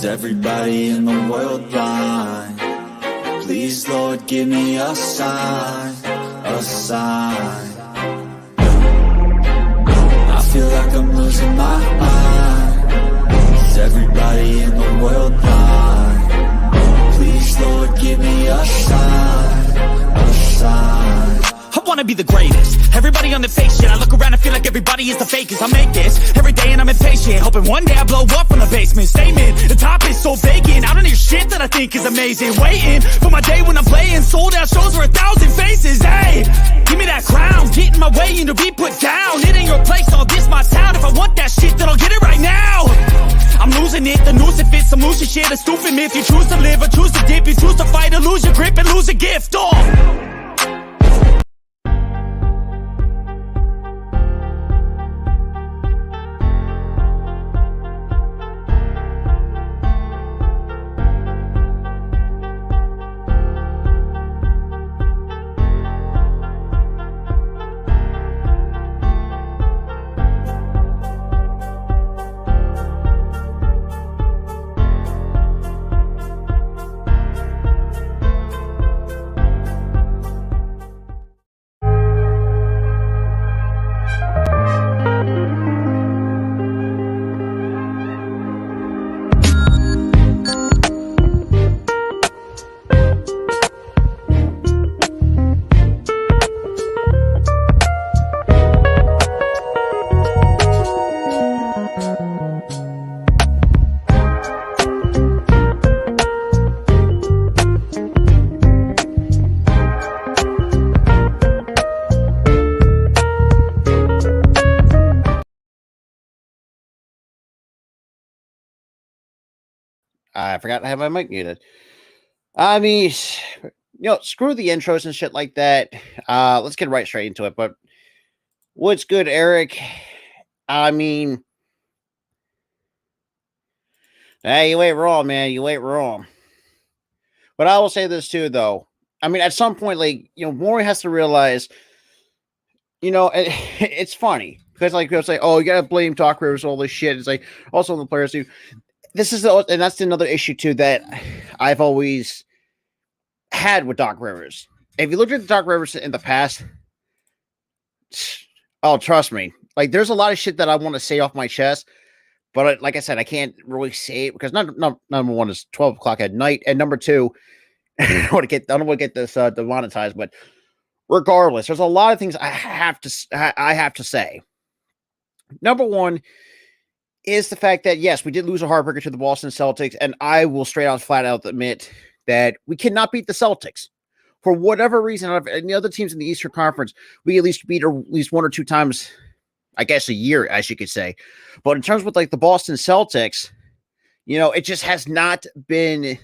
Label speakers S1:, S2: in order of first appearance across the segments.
S1: Is everybody in the world blind? Please, Lord, give me a sign, a sign. I feel like I'm losing my mind. Is everybody in the world blind? Please, Lord, give me a sign, a sign.
S2: I wanna be the greatest. Everybody on the fake shit. I look around and feel like everybody is the fakest. I make this every day and I'm impatient, hoping one day I blow up from the basement. Statement, the top is so vacant. I don't hear shit that I think is amazing. Waiting for my day when I'm playing sold out shows for 1,000 faces. Hey, give me that crown, get in my way and to be put down. It ain't your place, all this my town. If I want that shit, then I'll get it right now. I'm losing it, the noose it fits. I'm losing shit, a stupid myth. You choose to live or choose to dip. You choose to fight or lose your grip and lose a gift. Oh.
S3: I forgot to have my mic muted. I mean, screw the intros and shit like that. Let's get right straight into it. But what's good, Eric? I mean, hey, you ain't wrong, man. You ain't wrong. But I will say this too, though. I mean, at some point, Maury has to realize, it's funny because, people say, "Oh, you gotta blame Doc Rivers, all this shit." It's like also the players do. And that's another issue too that I've always had with Doc Rivers. If you look at Doc Rivers in the past, oh, trust me, there's a lot of shit that I want to say off my chest, but like I said, I can't really say it because number one is 12 o'clock at night, and number two, I don't want to get this demonetized. But regardless, there's a lot of things I have to say. Number one is the fact that, yes, we did lose a heartbreaker to the Boston Celtics, and I will flat out admit that we cannot beat the Celtics. For whatever reason, out of any other teams in the Eastern Conference, we at least beat at least one or two times, I guess, a year, as you could say. But in terms with, the Boston Celtics, it just has not been,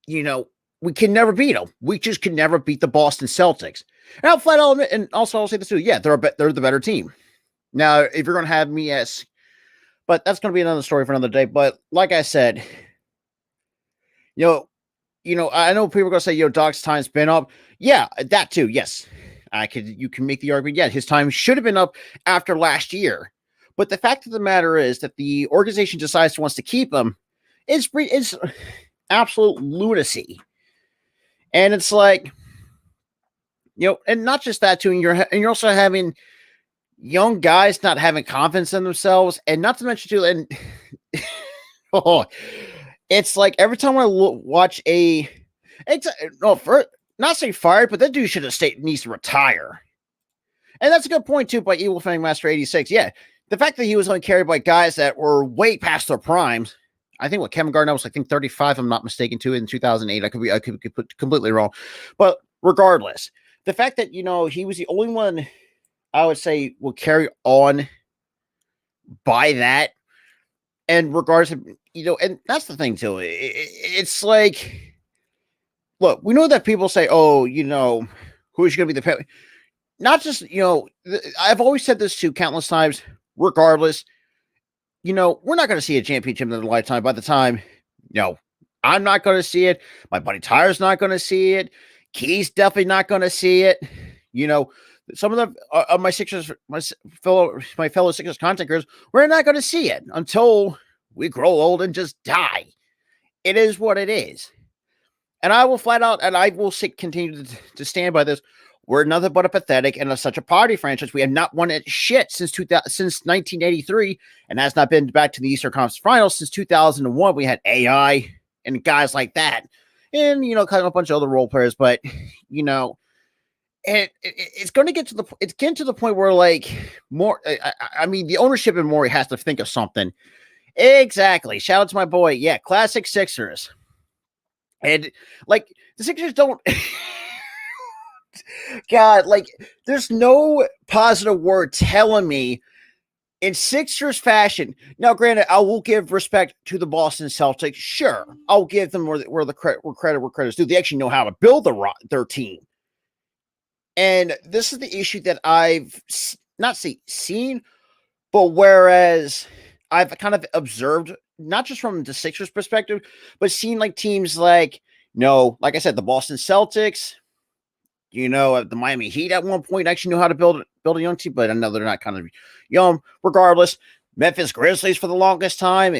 S3: we can never beat them. We just can never beat the Boston Celtics. And I'll flat out admit, and also I'll say this too, yeah, they're the better team. Now, if you're going to have me but that's going to be another story for another day. But like I said, I know people are going to say, Doc's time's been up. Yeah, that too. Yes, you can make the argument. Yeah, his time should have been up after last year. But the fact of the matter is that the organization wants to keep him is absolute lunacy. And it's and not just that too. And you're also having young guys not having confidence in themselves, and not to mention too, and it's every time I watch not say fired, but that dude should have needs to retire. And that's a good point too by Evil Fang Master 86. Yeah, the fact that he was only carried by guys that were way past their primes. I think Kevin Garnett was 35, if I'm not mistaken, too, in 2008. I could be completely wrong, but regardless, the fact that he was the only one I would say will carry on by that. And regardless of, and that's the thing too. It's look, we know that people say, oh, who's going to be the, not just, I've always said this too countless times, regardless, we're not going to see a championship in a lifetime. By the time, I'm not going to see it. My buddy Tyler's not going to see it. Key's definitely not going to see it. Some of my fellow Sixers content creators, we're not going to see it until We grow old and just die. It is what it is. And I will flat out, and I will continue to stand by this. We're nothing but a pathetic and such a poverty franchise. We have not won at shit since 1983, and has not been back to the Eastern Conference Finals since 2001. We had AI and guys like that, and kind of a bunch of other role players. But it's going to get to the point where more. I mean, the ownership in Morey has to think of something. Exactly. Shout out to my boy. Yeah, classic Sixers. And the Sixers don't. God, there's no positive word telling me in Sixers fashion. Now, granted, I will give respect to the Boston Celtics. Sure, I'll give them where credit's due. They actually know how to build their team. And this is the issue that I've not seen, but whereas I've kind of observed, not just from the Sixers perspective, but seen teams like I said, the Boston Celtics, the Miami Heat at one point actually knew how to build a young team, but I know they're not kind of young. Regardless, Memphis Grizzlies for the longest time.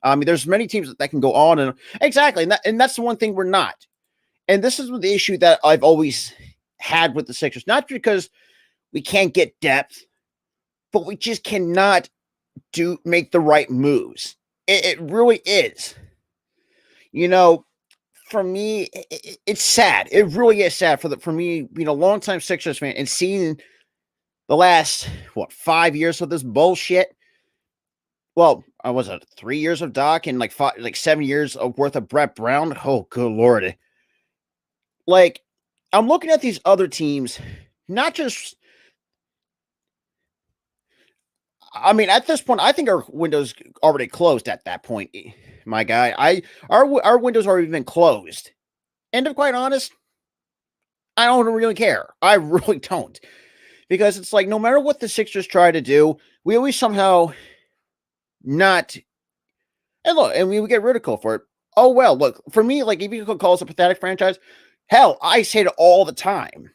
S3: I mean, there's many teams that can go on and exactly, and that's the one thing we're not. And this is the issue that I've always had with the Sixers, not because we can't get depth, but we just cannot make the right moves. It really is. For me, it's sad. It really is sad for me, being a longtime Sixers fan and seeing the last 5 years of this bullshit. Well, I was 3 years of Doc and 7 years of worth of Brett Brown. Oh, good Lord. I'm looking at these other teams, not just. I mean, at this point, I think our window's already closed at that point, my guy. Our window's already been closed. And to be quite honest, I don't really care. I really don't. Because it's no matter what the Sixers try to do, we always somehow not. And look, and we get ridiculed for it. Oh, well, look, for me, if you could call us a pathetic franchise, hell, I say it all the time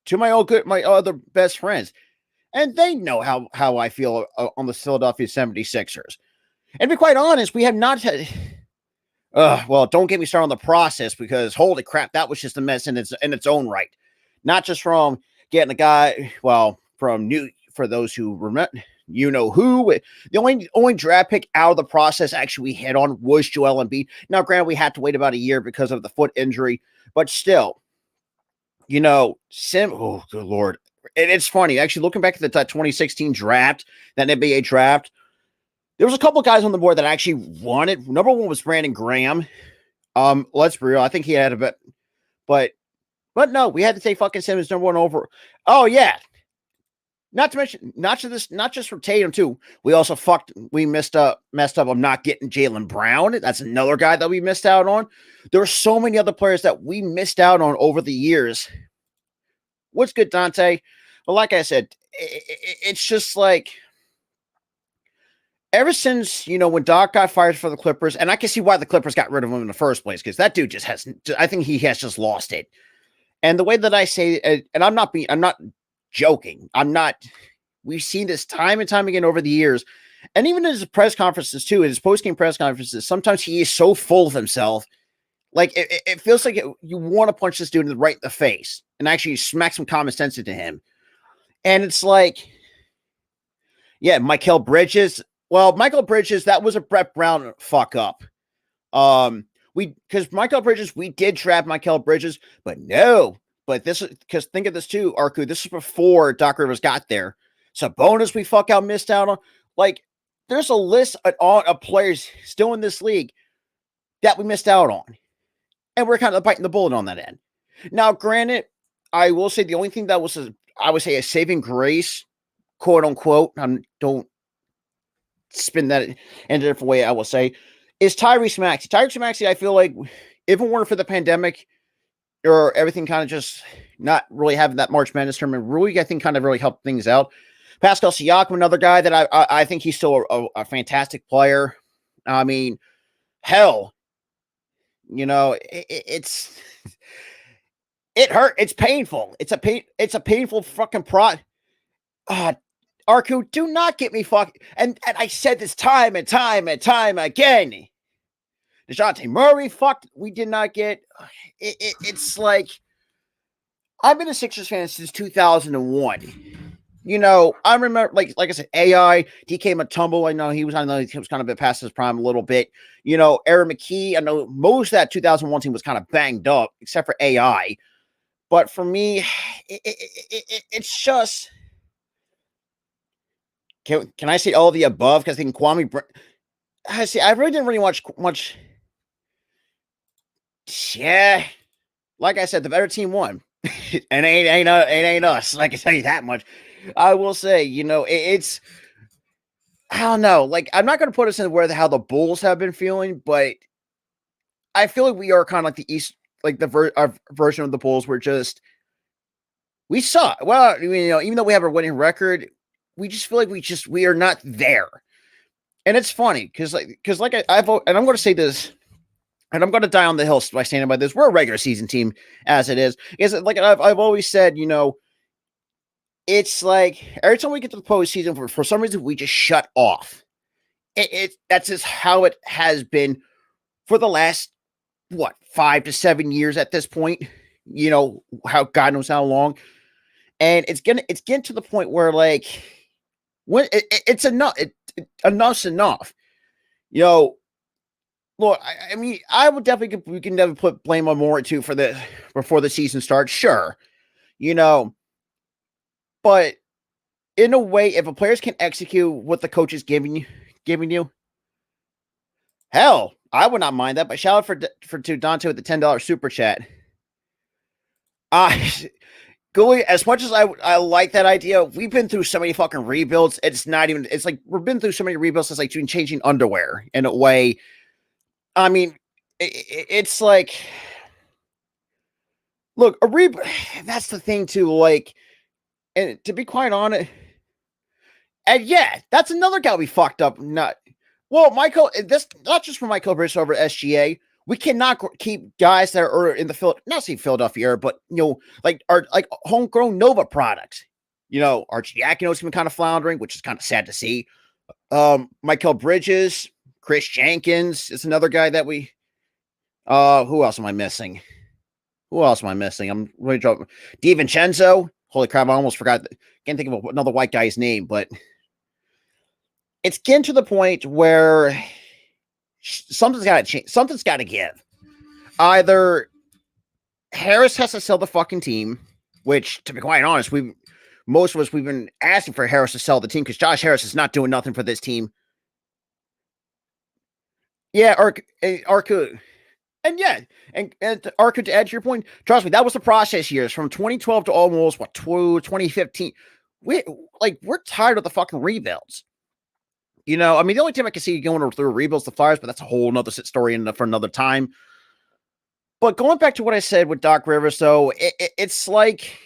S3: to my other best friends. And they know how I feel on the Philadelphia 76ers. And to be quite honest, we have not had. Well, don't get me started on the process, because holy crap, that was just a mess in its own right. Not just from getting a guy, for those who remember, who, the only draft pick out of the process actually we hit on was Joel Embiid. Now, granted, we had to wait about a year because of the foot injury, but still, oh, good Lord. And it's funny, actually, looking back at the 2016 draft, that NBA draft, there was a couple of guys on the board that actually won it. Number one was Brandon Graham. Let's be real, I think he had a bit, but no, we had to take fucking Simmons number one over. Oh yeah, not to mention, not just for Tatum too. We also messed up on not getting Jaylen Brown. That's another guy that we missed out on. There were so many other players that we missed out on over the years. What's good, Dante? Well, like I said, it's just ever since, when Doc got fired for the Clippers, and I can see why the Clippers got rid of him in the first place, because that dude just I think he has just lost it. And the way that I say it, and I'm not joking. We've seen this time and time again over the years. And even in his press conferences too, in his post-game press conferences, sometimes he is so full of himself. It feels like you want to punch this dude right in the face and actually smack some common sense into him. And it's yeah, Mikal Bridges. Well, Mikal Bridges, that was a Brett Brown fuck up. Because Mikal Bridges, we did trap Mikal Bridges, but no. But this is, because think of this too, Arku. This is before Doc Rivers got there. Sabonis, we missed out on. There's a list of players still in this league that we missed out on. And we're kind of biting the bullet on that end. Now, granted, I will say the only thing that was, I would say, a saving grace, quote unquote, don't spin that in a different way, I will say, is Tyrese Maxey. Tyrese Maxey, I feel like, if it weren't for the pandemic or everything kind of just not really having that March Madness tournament, really, I think, kind of really helped things out. Pascal Siakam, another guy that I think he's still a fantastic player. I mean, hell, it hurt. It's painful. It's a painful fucking Arku, do not get me fucking. And I said this time and time and time again. DeJounte Murray, we did not get. It's like, I've been a Sixers fan since 2001. I remember, like I said, AI, DK Mutombo, I know he was kind of a bit past his prime a little bit. Aaron McKee, I know most of that 2001 team was kind of banged up, except for AI. But for me, it's just. Can I say all the above? Because I think I really didn't watch much. Yeah, like I said, the better team won, and it ain't us. I can tell you that much. I will say, it's. I don't know. Like, I'm not going to put us in how the Bulls have been feeling, but I feel like we are kind of like the East, like our version of the Bulls. We suck. Well, even though we have a winning record, we just feel like we are not there. And it's funny because I'm going to say this, and I'm going to die on the hill by standing by this. We're a regular season team as it is. Because like I've always said, it's like every time we get to the postseason, for some reason we just shut off. That's just how it has been for the last 5 to 7 years at this point. How God knows how long, and it's getting to the point where like when it's enough. Enough's enough. Look, I mean, we can never put blame on Moore too before the season starts. Sure, but in a way, if a players can execute what the coach is giving you, hell, I would not mind that. But shout out to Dante with the $10 super chat. Goalie, as much as I like that idea, we've been through so many fucking rebuilds. It's like we've been through so many rebuilds. It's like changing underwear in a way. I mean, it's like, look, that's the thing too. Like, and to be quite honest, and yeah, that's another guy we fucked up. Michael, this not just for Michael Bridges over SGA. We cannot keep guys that are in the not say Philadelphia era, but like homegrown Nova products. Archidiakonos been kind of floundering, which is kind of sad to see. Michael Bridges, Chris Jenkins is another guy that we. Who else am I missing? I'm really dropping. DiVincenzo. Holy crap! I almost forgot. Can't think of another white guy's name, but it's getting to the point where something's got to change. Something's got to give. Either Harris has to sell the fucking team, which, to be quite honest, most of us we've been asking for Harris to sell the team because Josh Harris is not doing nothing for this team. Yeah, Arku. And yeah, and Arku, to add to your point, trust me, that was the process years from 2012 to almost 2015. We're tired of the fucking rebuilds. I mean, the only team I can see going through rebuilds, the Flyers, but that's a whole nother story for another time. But going back to what I said with Doc Rivers, though, it's like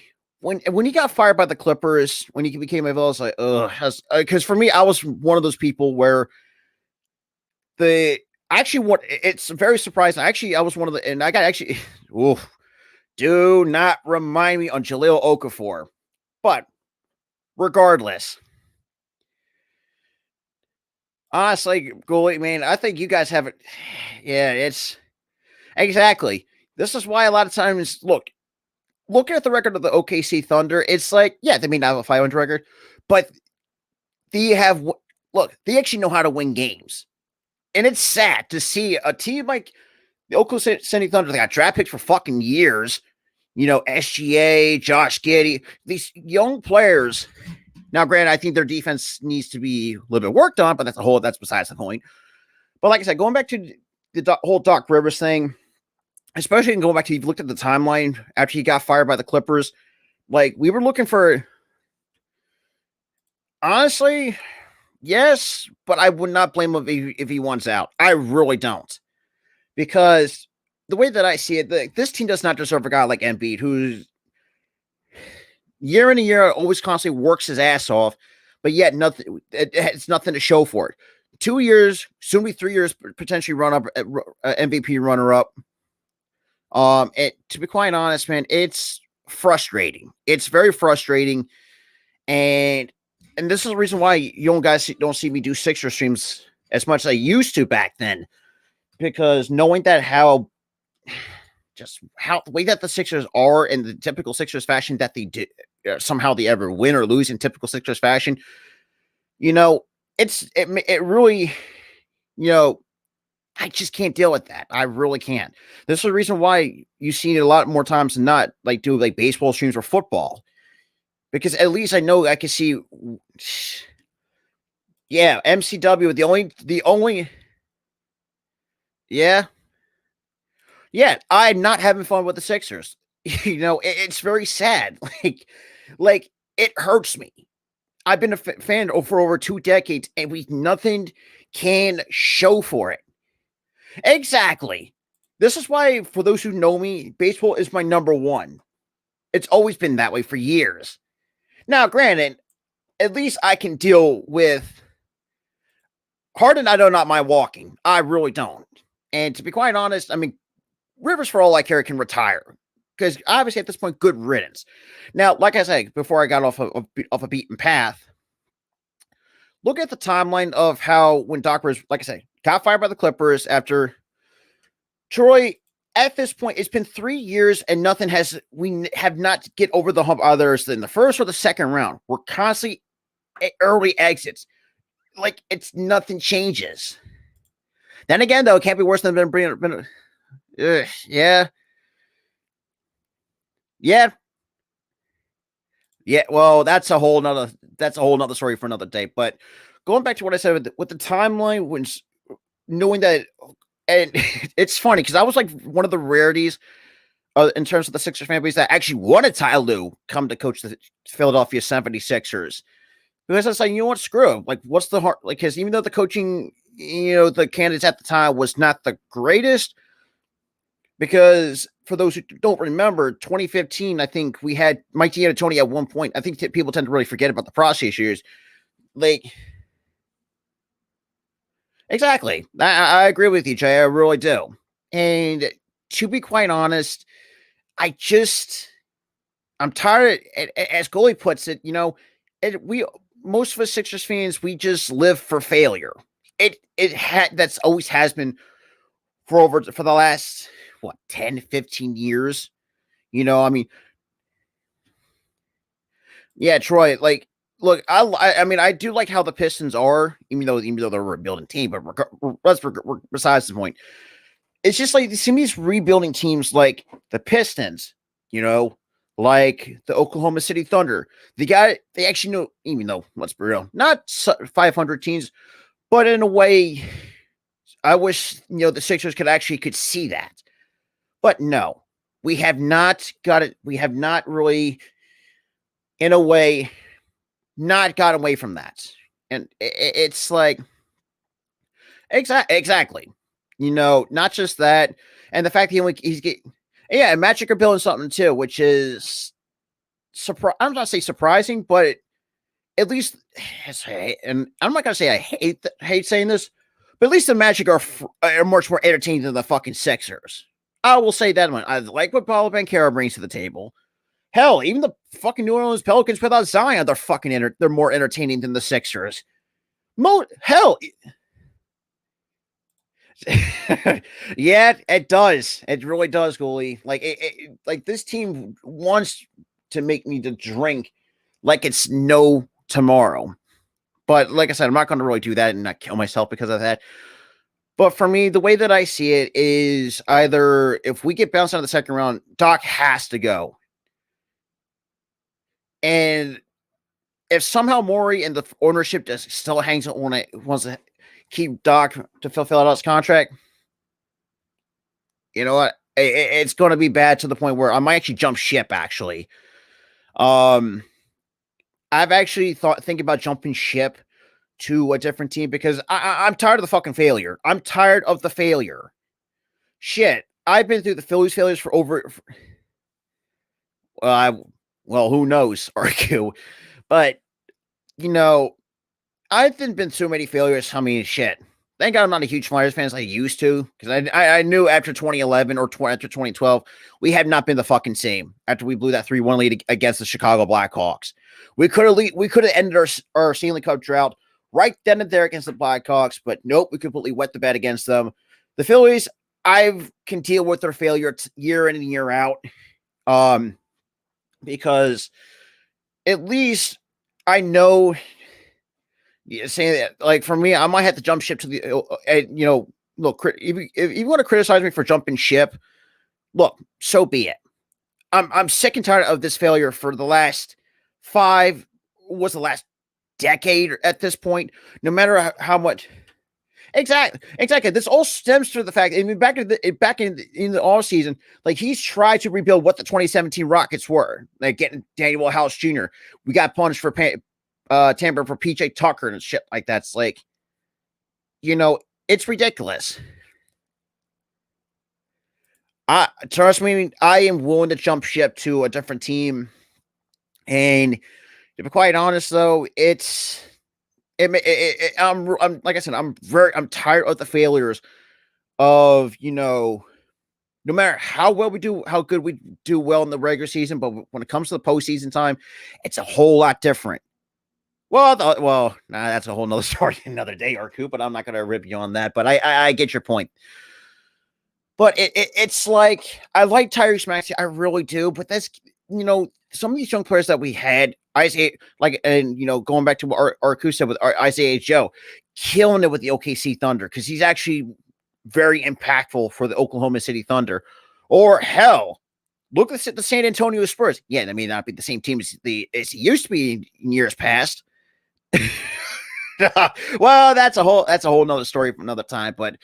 S3: when he got fired by the Clippers, when he became available, I was like, ugh. Because for me, I was one of those people where it's very surprising. Actually, I was one of the, and I got oof, do not remind me on Jahlil Okafor. But regardless, honestly, goalie, man, I think you guys have it. Yeah, it's exactly. This is why a lot of times, looking at the record of the OKC Thunder, it's like, yeah, they may not have a 500 record, but they actually know how to win games. And it's sad to see a team like the Oklahoma City Thunder, they got draft picks for fucking years. SGA, Josh Giddey, these young players. Now, granted, I think their defense needs to be a little bit worked on, but that's besides the point. But like I said, going back to the whole Doc Rivers thing, especially going back to, you've looked at the timeline after he got fired by the Clippers, like we were looking for, honestly, yes, but I would not blame him if he wants out. I really don't. Because the way that I see it, this team does not deserve a guy like Embiid, who's year in and year out always constantly works his ass off, but yet it's nothing to show for it. 2 years, soon be 3 years, potentially MVP runner-up. To be quite honest, man, it's frustrating. It's very frustrating. And and this is the reason why you guys don't see me do Sixer streams as much as I used to back then, because knowing that how the way that the Sixers are in the typical Sixers fashion that they do, somehow they ever win or lose in typical Sixers fashion, it really, I just can't deal with that. I really can't. This is the reason why you see it a lot more times than not, like do like baseball streams or football, because at least I know I can see. Yeah, MCW. The only. Yeah, I'm not having fun with the Sixers. It's very sad. Like it hurts me. I've been a fan for over 2 decades, and nothing can show for it. Exactly. This is why, for those who know me, baseball is my number one. It's always been that way for years. Now, granted, at least I can deal with Harden. I do not mind walking. I really don't. And to be quite honest, I mean, Rivers, for all I care, can retire, because obviously at this point, good riddance. Now, like I said, before I got off a beaten path, look at the timeline of how when Doc Rivers, like I say, got fired by the Clippers after Troy. At this point, it's been 3 years and we have not get over the hump others than the first or the second round. We're constantly early exits. Like nothing changes. Then again, though, it can't be worse than yeah. Well, that's a whole nother story for another day. But going back to what I said with the timeline, when knowing that, and it's funny because I was like one of the rarities in terms of the Sixers fan base that actually wanted Ty Lue come to coach the Philadelphia 76ers. Because I was like, you know what, screw him. Like, what's the heart? Like, because even though the coaching, the candidates at the time was not the greatest, because for those who don't remember, 2015, I think we had Mike D'Antoni at one point. I think people tend to really forget about the process years. Like, exactly. I agree with you, Jay. I really do. And to be quite honest, I'm tired. As Goalie puts it, most of us Sixers fans, we just live for failure. That's always has been for the last 10, 15 years. I mean, yeah, Troy, like, look, I mean, I do like how the Pistons are, even though they're a rebuilding team, but besides the point. It's just like you see these rebuilding teams like the Pistons, like the Oklahoma City Thunder. They actually know, even though, let's be real, not 500 teams, but in a way, I wish, the Sixers could see that. But no, we have not got it. We have not really, in a way, not gotten away from that. And it's like, exactly. Not just that. And the fact that he's getting, and Magic are building something too, which is I'm not going to say surprising, but at least, and I'm not going to say I hate saying this, but at least the Magic are much more entertaining than the fucking Sixers. I will say that one. I like what Paulo Banchero brings to the table. Hell, even the fucking New Orleans Pelicans without Zion, they're more entertaining than the Sixers. Hell. Yeah, it does. It really does, Goalie. Like this team wants to make me to drink like it's no tomorrow. But like I said, I'm not going to really do that and not kill myself because of that. But for me, the way that I see it is either if we get bounced out of the second round, Doc has to go. And if somehow Morey and the ownership just still hangs on it, wants to keep Doc to fulfill out his contract, you know what? It's going to be bad to the point where I might actually jump ship, actually. I've actually thinking about jumping ship to a different team because I'm tired of the fucking failure. I'm tired of the failure. Shit. I've been through the Phillies failures for over. Well, who knows? Argue. But, I've been through so many failures. I mean, shit. Thank God I'm not a huge Flyers fan as I used to, because I knew after 2011 or after 2012, we had not been the fucking same after we blew that 3-1 lead against the Chicago Blackhawks. We could have ended our Stanley Cup drought right then and there against the Blackhawks, but nope, we completely wet the bed against them. The Phillies, I can deal with their failure year in and year out, because at least I know. Saying that, like, for me, I might have to jump ship to the, look, if you want to criticize me for jumping ship, look, so be it. I'm sick and tired of this failure for the last the last decade at this point. No matter how much, exactly. This all stems from the fact. I mean, back in the off season, like, he's tried to rebuild what the 2017 Rockets were, like getting Daniel House Jr. We got punished for Tampa for PJ Tucker and shit like that. It's like, it's ridiculous. Trust me, I am willing to jump ship to a different team. And to be quite honest, though, I'm like I said, I'm tired of the failures of, no matter how good we do well in the regular season, but when it comes to the postseason time, it's a whole lot different. Well, that's a whole nother story another day, Arku, but I'm not going to rip you on that. But I get your point. But it's like, I like Tyrese Maxey, I really do. But that's, some of these young players that we had, Isaiah, going back to what Arku said with Isaiah Joe, killing it with the OKC Thunder, because he's actually very impactful for the Oklahoma City Thunder. Or hell, look at the San Antonio Spurs. Yeah, they may not be the same team as it used to be in years past. Well, that's a whole nother story for another time. But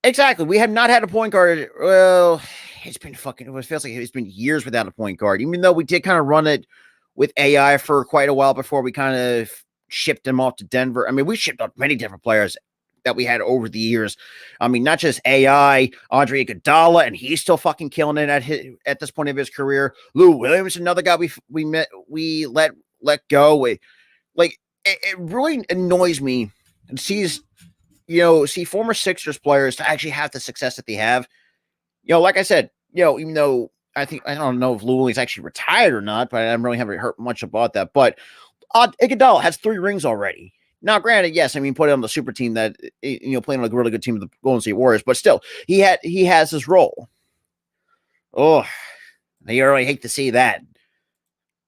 S3: exactly, we have not had a point guard. Well, it feels like it's been years without a point guard, even though we did kind of run it with AI for quite a while before we kind of shipped him off to Denver. I mean, we shipped off many different players that we had over the years. I mean, not just AI, Andre Iguodala, and he's still fucking killing it at this point of his career. Lou Williams, another guy we let go. It really annoys me and see former Sixers players to actually have the success that they have. Like I said, even though I don't know if Lou Williams actually retired or not, but I really haven't heard much about that. But Iguodala has 3 rings already. Now, granted, yes, I mean, put it on the super team that, playing like a really good team of the Golden State Warriors, but still, he has his role. Oh, I really hate to see that.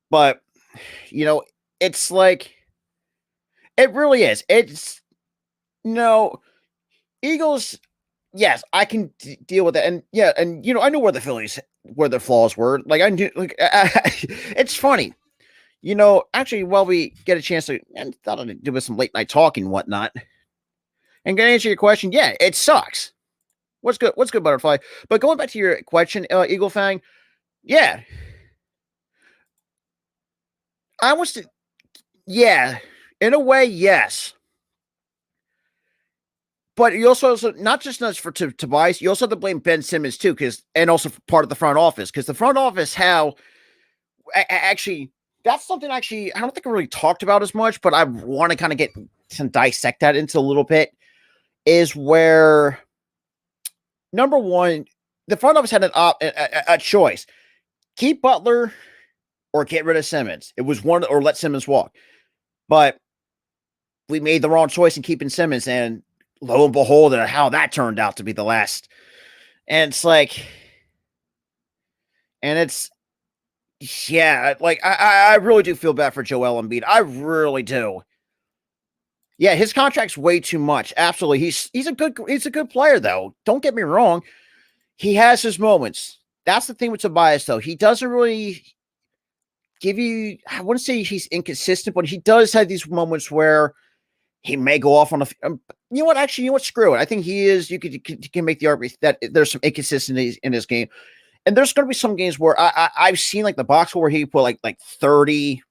S3: But, it's like, it really is. It's, Eagles, yes, I can deal with it. And yeah, and, I know where their flaws were. Like, I knew, it's funny. Actually, while we get a chance to, and thought I'd do with some late night talk and whatnot, and gonna answer your question, yeah, it sucks. What's good, Butterfly? But going back to your question, Eagle Fang, yeah, yeah, in a way, yes. But you also not just for Tobias, you also have to blame Ben Simmons too, and also part of the front office, because the front office, actually. That's something I don't think I really talked about as much, but I want to kind of get to dissect that into a little bit, is where, number one, the front office had a choice. Keep Butler or get rid of Simmons. It was one, or let Simmons walk. But we made the wrong choice in keeping Simmons, and lo and behold, how that turned out to be the last. And it's like, yeah, like, I really do feel bad for Joel Embiid. I really do. Yeah, his contract's way too much. Absolutely. He's a good player, though. Don't get me wrong. He has his moments. That's the thing with Tobias, though. He doesn't really give you, I wouldn't say he's inconsistent, but he does have these moments where he may go off on you know what? Actually, screw it. I think he is. You can make the argument that there's some inconsistencies in his game. And there's going to be some games where I've seen, like, the box score where he put like 30,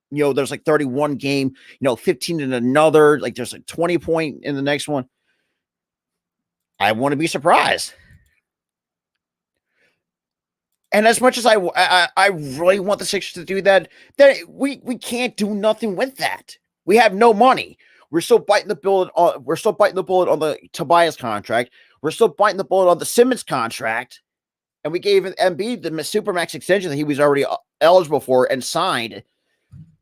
S3: there's like 31 game, 15 in another, like there's a 20 point in the next one. I want to be surprised. And as much as I really want the Sixers to do that, then we can't do nothing with that. We have no money. We're still biting the bullet on. We're still biting the bullet on the Tobias contract. We're still biting the bullet on the Simmons contract, and we gave Embiid the supermax extension that he was already eligible for and signed.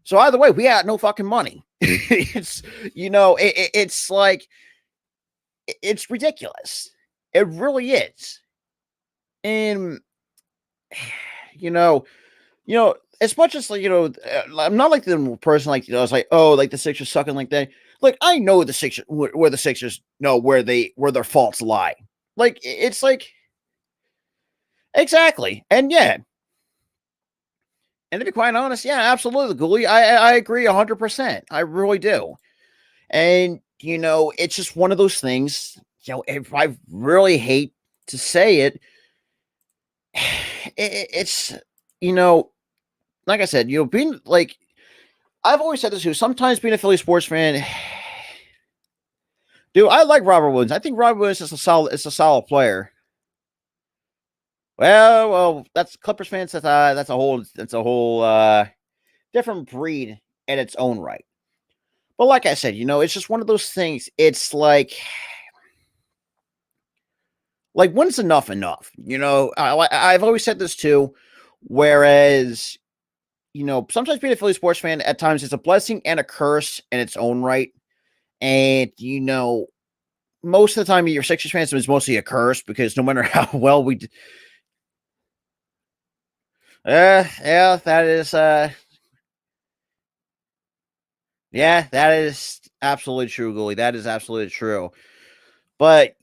S3: So either way, we had no fucking money. It's it's like it's ridiculous. It really is, and as much as I'm not like the person like it's like, oh, like the Sixers sucking like that. Like I know the Sixers where the Sixers know where their faults lie. Like it's like exactly, and yeah, and to be quite honest, yeah, absolutely, Ghoulie, I agree 100%. I really do, and it's just one of those things. If I really hate to say it, it's like I said, being like, I've always said this too. Sometimes being a Philly sports fan, dude, I like Robert Williams. I think Robert Williams is a solid player. Well, that's Clippers fans. That's a whole different breed in its own right. But like I said, it's just one of those things. It's like when's enough? I've always said this too. Whereas, sometimes being a Philly sports fan at times is a blessing and a curse in its own right. And, most of the time your Sixers fans is mostly a curse because no matter how well we do. Yeah, that is, yeah, that is absolutely true, Ghoulie. That is absolutely true. But,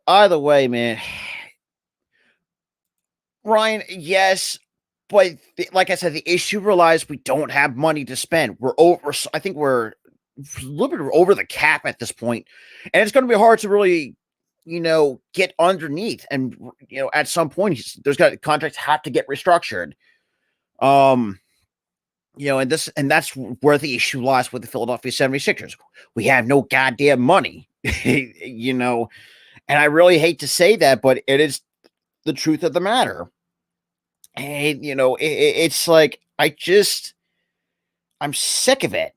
S3: either way, man, Ryan, yes, but like I said, the issue relies we don't have money to spend. I think we're a little bit over the cap at this point, and it's going to be hard to really, get underneath. And at some point, contracts have to get restructured. And that's where the issue lies with the Philadelphia 76ers. We have no goddamn money, and I really hate to say that, but it is the truth of the matter. And, it's like, I'm sick of it.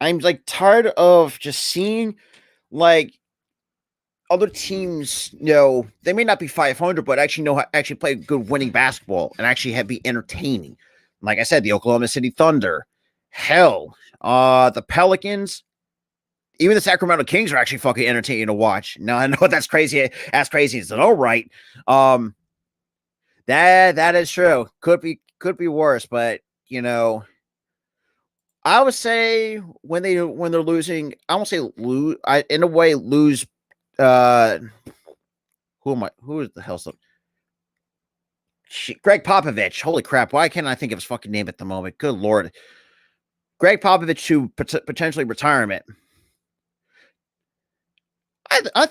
S3: I'm like tired of just seeing like other teams, they may not be 500, but actually play good winning basketball and actually be entertaining. Like I said, the Oklahoma City Thunder, hell, the Pelicans, even the Sacramento Kings are actually fucking entertaining to watch. Now I know that's crazy. As crazy as all right. That is true. Could be worse, but I would say when they're losing, I won't say lose. In a way lose. Who am I? Who is the hell? Greg Popovich. Holy crap! Why can't I think of his fucking name at the moment? Good Lord. Greg Popovich to potentially retirement. I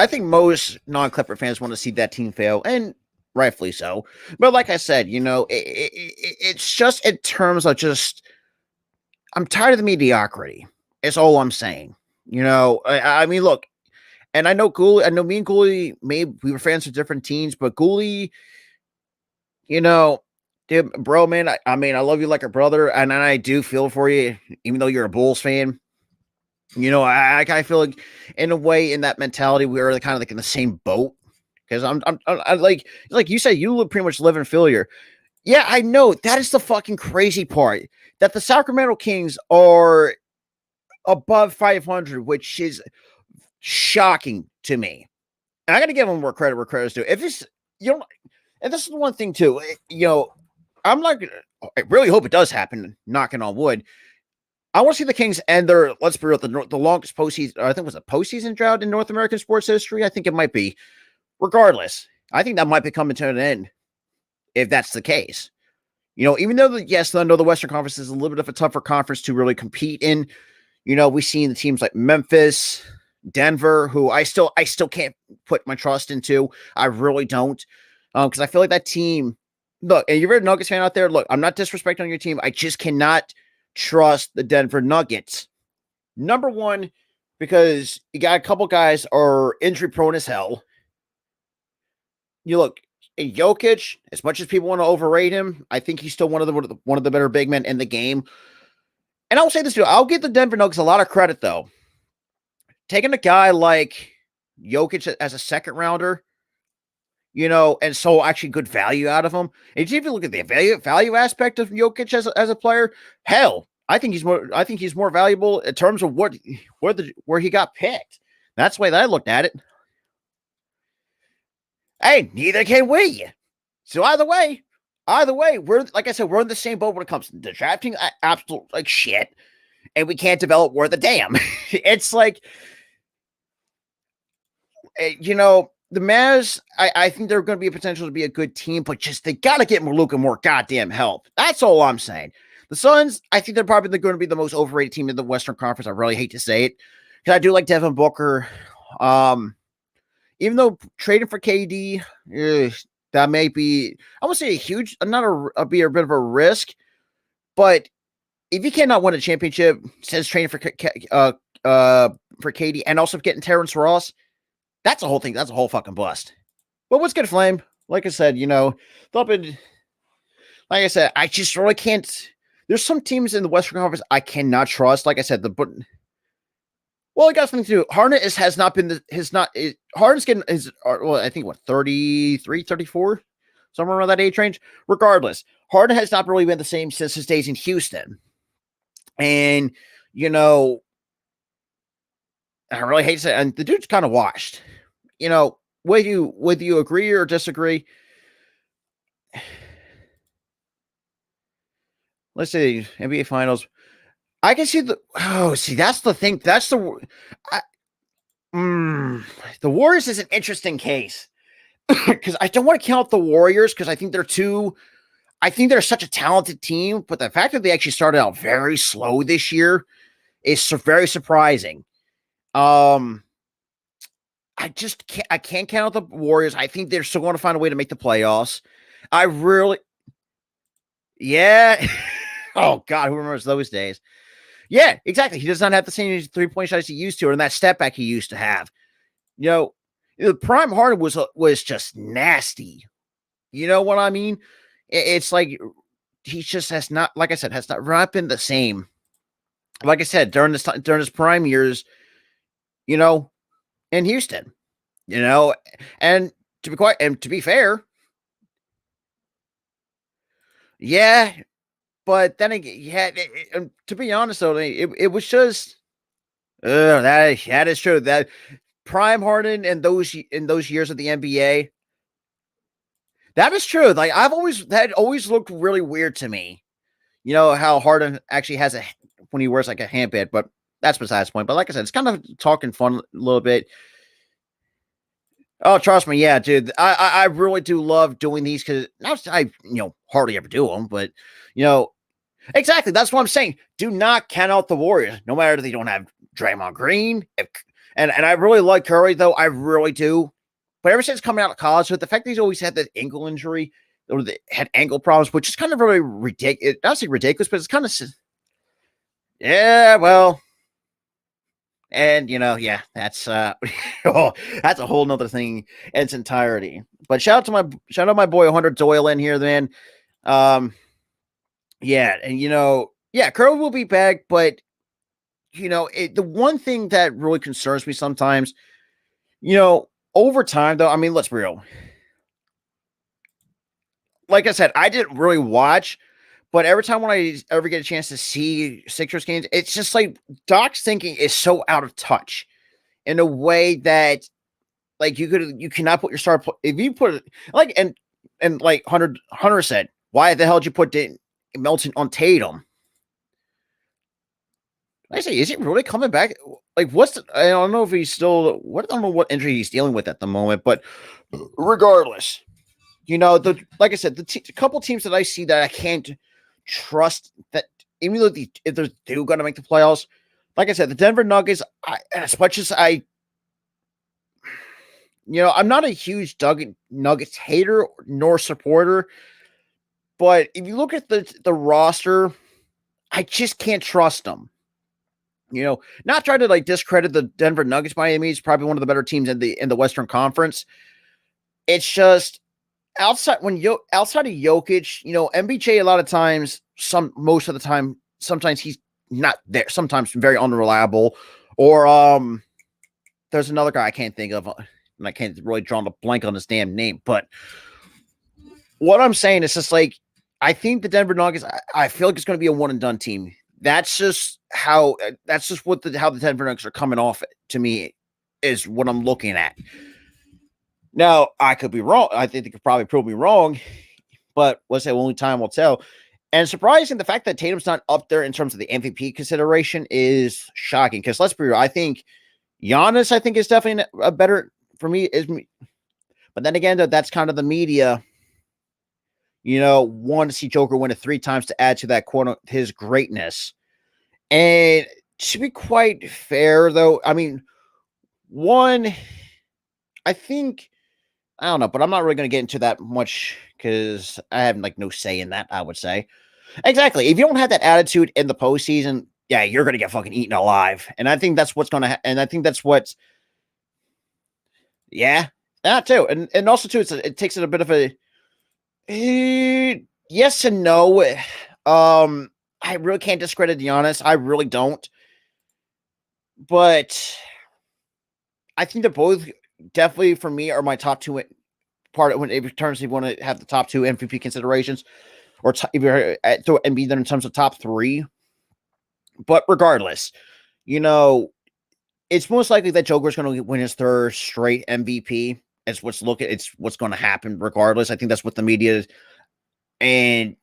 S3: think most non-Clipper fans want to see that team fail, and rightfully so. But like I said, it's just in terms of just, I'm tired of the mediocrity. It's all I'm saying. I mean, look, and I know Ghoulie, I know me and Ghoulie, maybe we were fans of different teams, but Ghoulie, dude, bro, man, I mean, I love you like a brother, and I do feel for you, even though you're a Bulls fan. I kind of feel like, in a way, in that mentality, we are kind of like in the same boat. Because I'm like you said, you pretty much live in Philly. Yeah, I know. That is the fucking crazy part. That the Sacramento Kings are above 500, which is shocking to me. And I got to give them more credit where credit's due. If this, and this is the one thing too. I'm like, I really hope it does happen. Knocking on wood. I want to see the Kings end their, let's be real, the longest postseason. I think it was a postseason drought in North American sports history. I think it might be. Regardless, I think that might be coming to an end if that's the case. Even though, I know the Western Conference is a little bit of a tougher conference to really compete in. We've seen the teams like Memphis, Denver, who I still can't put my trust into. I really don't. Because I feel like that team, look, and you're a Nuggets fan out there, look, I'm not disrespecting your team. I just cannot trust the Denver Nuggets. Number one, because you got a couple guys are injury prone as hell. You look, Jokic, as much as people want to overrate him, I think he's still one of the better big men in the game. And I'll say this too, I'll give the Denver Nuggets a lot of credit though. taking a guy like Jokic as a second rounder, and so actually good value out of him. And if you look at the value aspect of Jokic as a player, hell, I think he's more valuable in terms of where he got picked. That's the way that I looked at it. Hey, neither can we. So either way, we're like I said, we're in the same boat when it comes to drafting absolute like shit, and we can't develop worth a damn. It's like, the Mavs, I think they're going to be a potential to be a good team, but just they got to get Luka more goddamn help. That's all I'm saying. The Suns, I think they're probably going to be the most overrated team in the Western Conference. I really hate to say it because I do like Devin Booker. Even though trading for KD, that may be, I won't say a huge, be a bit of a risk, but if you cannot win a championship since trading for KD and also getting Terrence Ross, that's a whole thing. That's a whole fucking bust. But what's good, Flame? Like I said, I just really can't. There's some teams in the Western Conference I cannot trust. Like I said, I got something to do. Harden has not been Harden's getting I think 33, 34, somewhere around that age range. Regardless, Harden has not really been the same since his days in Houston. And, I really hate to say it, and the dude's kind of washed. Whether you agree or disagree. Let's see, NBA Finals. I can see that's the thing. That's the Warriors is an interesting case because I don't want to count the Warriors because I think they're such a talented team, but the fact that they actually started out very slow this year is very surprising. I can't count the Warriors. I think they're still going to find a way to make the playoffs. Yeah. Oh God, who remembers those days? Yeah, exactly. He does not have the same 3-point shots he used to, or that step back he used to have. The prime Harden was just nasty. You know what I mean? It's like he just has not, like I said, has not been the same. Like I said, during his prime years, in Houston, and to be fair, yeah. But then again, to be honest, though, it was just that is true. That prime Harden in those years of the NBA, that is true. Like that always looked really weird to me. How Harden actually has when he wears like a handband, but that's besides the point. But like I said, it's kind of talking fun a little bit. Oh, trust me, yeah, dude. I really do love doing these because I hardly ever do them, but exactly. That's what I'm saying. Do not count out the Warriors, no matter if they don't have Draymond Green. And I really like Curry, though. I really do. But ever since coming out of college, with the fact that he's always had that ankle injury, or had ankle problems, which is kind of really ridiculous. Not say ridiculous, but it's kind of, yeah, well. And that's that's a whole nother thing in its entirety. But shout out my boy 100 Doyle in here, man. Yeah, and Curry will be back, but the one thing that really concerns me sometimes, over time though, I mean, let's be real. Like I said, I didn't really watch, but every time when I ever get a chance to see Sixers games, it's just like Doc's thinking is so out of touch in a way that like you cannot put your star if you put it like and like Hunter said, why the hell did you put Melton on Tatum? I say, is he really coming back? Like, I don't know if he's still. I don't know what injury he's dealing with at the moment, but regardless, like I said, the couple teams that I see that I can't trust that even though if they're going to make the playoffs, like I said, the Denver Nuggets. As much as I'm not a huge Nuggets hater nor supporter, but if you look at the roster, I just can't trust them. Not trying to like discredit the Denver Nuggets by any means, probably one of the better teams in the Western Conference. It's just outside of Jokic, MBJ a lot of times, most of the time, sometimes he's not there, sometimes very unreliable, or there's another guy I can't think of, and I can't really draw a blank on his damn name. But what I'm saying is just like, I think the Denver Nuggets, I feel like it's going to be a one and done team. That's just how, how the Denver Nuggets are coming off to me, is what I'm looking at. Now, I could be wrong. I think they could probably prove me wrong, but let's say only time will tell. And surprising, the fact that Tatum's not up there in terms of the MVP consideration is shocking. Because let's be real, I think Giannis, is definitely a better for me. But then again, that's kind of the media. Want to see Joker win it 3 times to add to that quote his greatness. And to be quite fair, though, I mean, one, I think, I don't know, but I'm not really going to get into that much because I have no say in that, I would say. Exactly. If you don't have that attitude in the postseason, yeah, you're going to get fucking eaten alive. And I think that's what's going to and I think that's what, yeah, that too. And also, too, it takes it a bit of a, yes and no. I really can't discredit Giannis. I really don't. But I think they're both definitely, for me, are my top 2 part when in terms of you want to have the top 2 MVP considerations, or if you're throw Embiid in terms of top 3. But regardless, it's most likely that Joker's going to win his 3rd straight MVP. It's what's going to happen regardless. I think that's what the media is. And,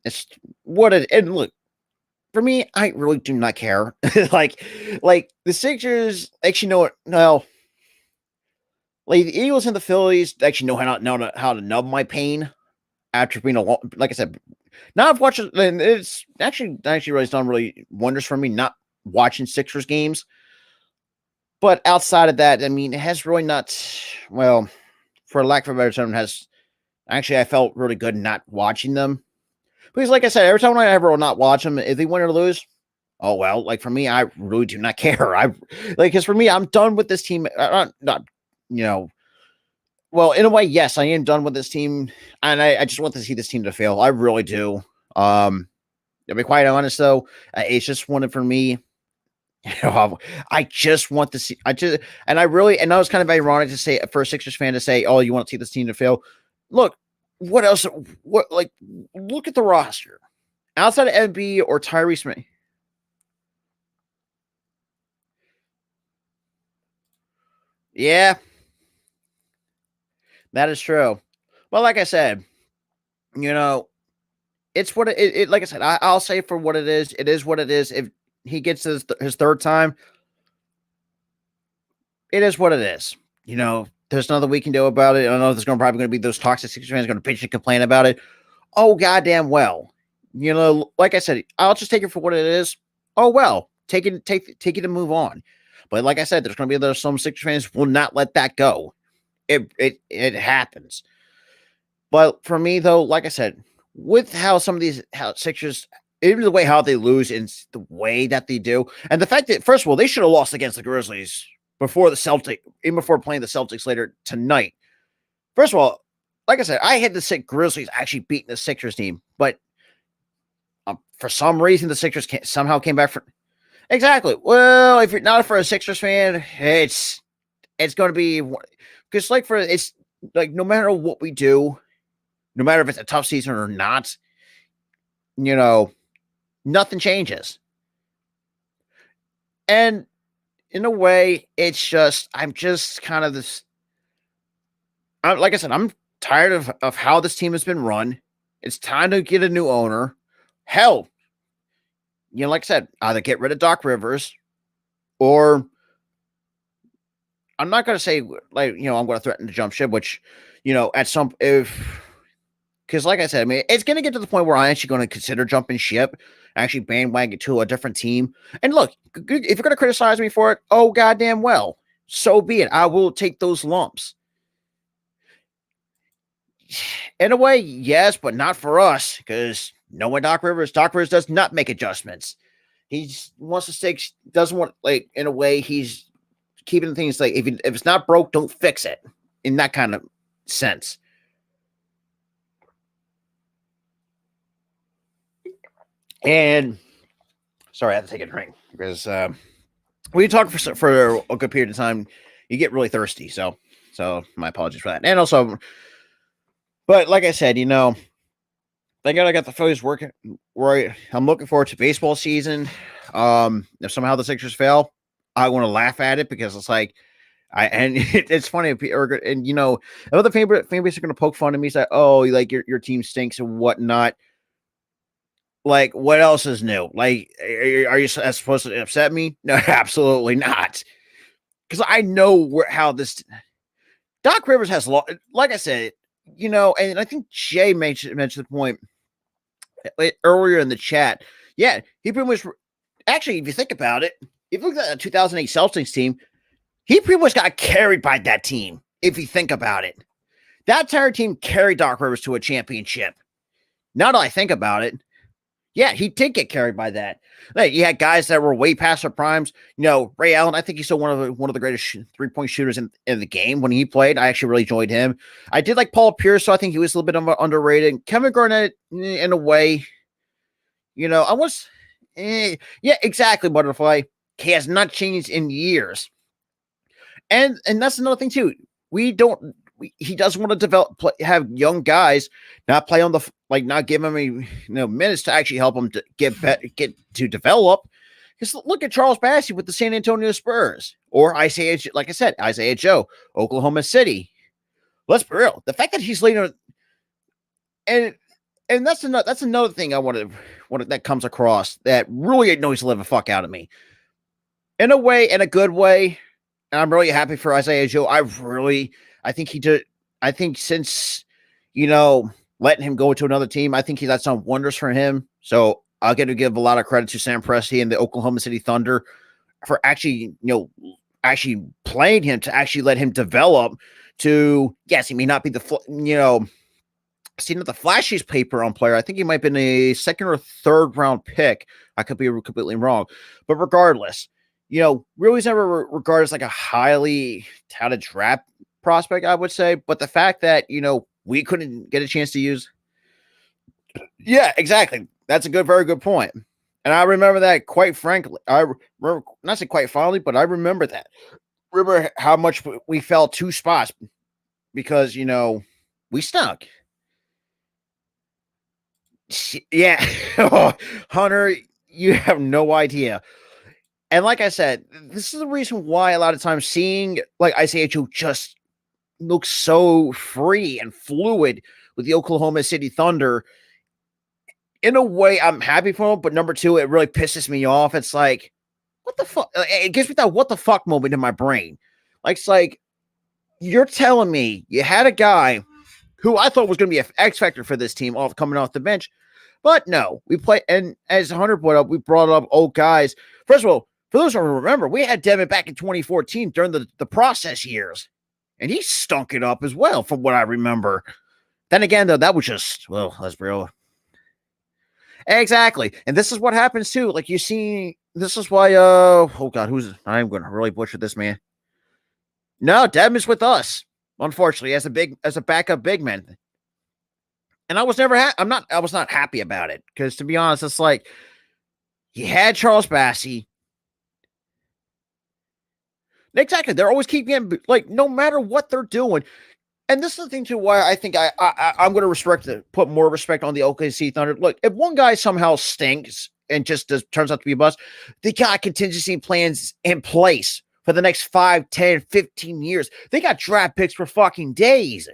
S3: it's what it, and look, for me, I really do not care. like the Sixers actually know it. No, like the Eagles and the Phillies actually know how to numb my pain after being like I said, now I've watched it, and it's actually really done really wonders for me not watching Sixers games. But outside of that, I mean, it has really not, well, for lack of a better term, I felt really good not watching them. Because like I said, every time I ever will not watch them, if they win or lose, oh well. Like for me, I really do not care. Because for me, I'm done with this team. Not, well, in a way, yes, I am done with this team, and I just want to see this team to fail. I really do. To be quite honest, though, it's just one for me. I just want to see. And I was kind of ironic to say for a Sixers fan to say, "Oh, you want to see this team to fail." Look, what else? Look at the roster outside of MB or Tyrese Smith. Yeah, that is true. Well, like I said, it's what it like I said, I'll say for what it is. It is what it is. If he gets his 3rd time, it is what it is. There's nothing we can do about it. I know there's probably going to be those toxic Sixers fans going to bitch and complain about it. Oh, goddamn well. Like I said, I'll just take it for what it is. Oh, well, take it and move on. But like I said, there's going to be some Sixers fans will not let that go. It happens. But for me, though, like I said, with how some of these Sixers, even the way how they lose in the way that they do, and the fact that, first of all, they should have lost against the Grizzlies before playing the Celtics later tonight. First of all, like I said, I had the Grizzlies actually beating the Sixers team, but for some reason, the Sixers somehow came back for. Exactly. Well, if you're not for a Sixers fan, it's going to be because it's like no matter what we do, no matter if it's a tough season or not, nothing changes. And in a way, it's just I'm just kind of this. Like I said, I'm tired of how this team has been run. It's time to get a new owner. Hell, like I said, either get rid of Doc Rivers, or I'm not going to say I'm going to threaten to jump ship, which at some because like I said, I mean, it's going to get to the point where I'm actually going to consider jumping ship, actually bandwagon to a different team. And look, if you're going to criticize me for it, oh goddamn well, so be it. I will take those lumps. In a way, yes, but not for us, because knowing Doc Rivers does not make adjustments. He wants to stay, doesn't want, in a way, he's keeping things if it's not broke, don't fix it, in that kind of sense. And sorry, I had to take a drink because when you talk for a good period of time, you get really thirsty. So my apologies for that. And also, but like I said, thank God I got the Phillies working right. I'm looking forward to baseball season. If somehow the Sixers fail, I want to laugh at it because it's like it's funny, and other fan base are going to poke fun at me, say, "Oh, like your team stinks and whatnot." Like, what else is new? Like, are you supposed to upset me? No, absolutely not. Because I know how this Doc Rivers has, like I said, and I think Jay mentioned the point earlier in the chat. Yeah, he pretty much, actually, if you think about it, if you look at the 2008 Celtics team, he pretty much got carried by that team, if you think about it. That entire team carried Doc Rivers to a championship. Now that I think about it, yeah, he did get carried by that. Like, you had guys that were way past their primes. Ray Allen, I think he's still one of the greatest 3-point shooters in the game when he played. I actually really enjoyed him. I did like Paul Pierce, so I think he was a little bit underrated. Kevin Garnett, in a way, I was, yeah, exactly, Butterfly. He has not changed in years. And that's another thing, too. He doesn't want to have young guys not play on not give him minutes to actually help him to get to develop. Because look at Charles Bassey with the San Antonio Spurs, or Isaiah Joe, Oklahoma City. Let's be real. The fact that he's later, and that's another thing I wanted that comes across that really annoys the living fuck out of me. In a good way. And I'm really happy for Isaiah Joe. I think since, letting him go to another team, I think that's done wonders for him. So I'll get to give a lot of credit to Sam Presti and the Oklahoma City Thunder for actually playing him to actually let him develop to, yes, he may not be the flashiest paper-on player. I think he might have been a second or third round pick. I could be completely wrong. But regardless, really's never regarded as like a highly touted draft prospect, I would say. But the fact that, we couldn't get a chance to use. Yeah, exactly. That's a very good point. And I remember that quite frankly. I remember, not say quite fondly, but I remember that. Remember how much we fell 2 spots because, we stunk. Yeah. Hunter, you have no idea. And like I said, this is the reason why a lot of times seeing like Isaiah Joe just looks so free and fluid with the Oklahoma City Thunder. In a way, I'm happy for him, but number 2, it really pisses me off. It's like, what the fuck? It gives me that what the fuck moment in my brain. Like, it's like, you're telling me you had a guy who I thought was going to be an X factor for this team coming off the bench, but no, we play. And as Hunter brought up, we brought up old guys. First of all, for those who remember, we had Devin back in 2014 during the process years, and he stunk it up as well, from what I remember. Then again, though, that was just, well, let's be real. Exactly. And this is what happens, too. Like, you see, this is why, oh, God, I'm going to really butcher this, man. No, Devin is with us, unfortunately, as a backup big man. And I was never, I was not happy about it, because to be honest, it's like, you had Charles Bassey. Exactly. They're always keeping him, like, no matter what they're doing. And this is the thing, too, why I think I'm going to put more respect on the OKC Thunder. Look, if one guy somehow stinks and just turns out to be a bust, they got contingency plans in place for the next 5, 10, 15 years. They got draft picks for fucking days.